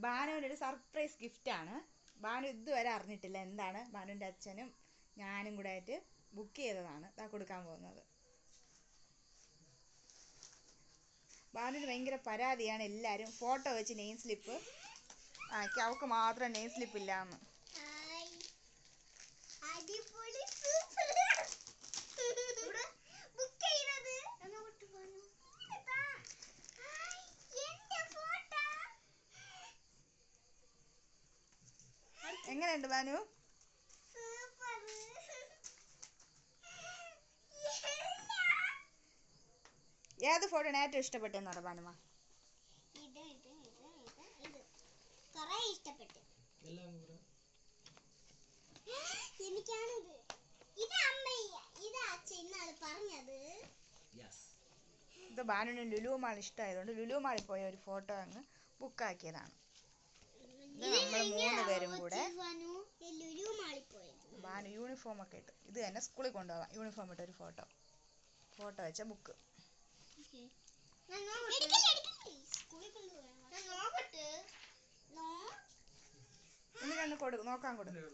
ബാനുവിൻ്റെ ഒരു സർപ്രൈസ് ഗിഫ്റ്റാണ്. ബാനു ഇതുവരെ അറിഞ്ഞിട്ടില്ല എന്താണ്. ബാനുവിൻ്റെ അച്ഛനും ഞാനും കൂടെ ആയിട്ട് ബുക്ക് ചെയ്തതാണ് കൊടുക്കാൻ പോകുന്നത്. ബാനുവിന് ഭയങ്കര പരാതിയാണ് എല്ലാവരും ഫോട്ടോ വെച്ച് നെയിം സ്ലിപ്പ് ആക്കി, അവൾക്ക് മാത്രം നെയിം സ്ലിപ്പ് ഇല്ലാന്ന്. എങ്ങനെയുണ്ട് ബാനു? ഏത് ഫോട്ടോയാണ് ഏറ്റവും ഇഷ്ടപ്പെട്ടെന്ന് പറ ബാനുമ? ഇത് ബാനുവിന് ലുലു മാൾ ഇഷ്ടമായതുകൊണ്ട് ലുലു മാളിൽ പോയ ഒരു ഫോട്ടോ അങ്ങ് ബുക്കാക്കിയതാണ്. നമ്മൾ 3 പേരും കൂടെ ബാനു യൂണിഫോം ഒക്കെ ഇട്ട് ഇത് തന്നെ സ്കൂളിൽ കൊണ്ടുപോകാം. യൂണിഫോം ഇട്ടൊരു ഫോട്ടോ വെച്ച ബുക്ക്. എന്നിട്ട് നോക്കാൻ കൊടുക്കും.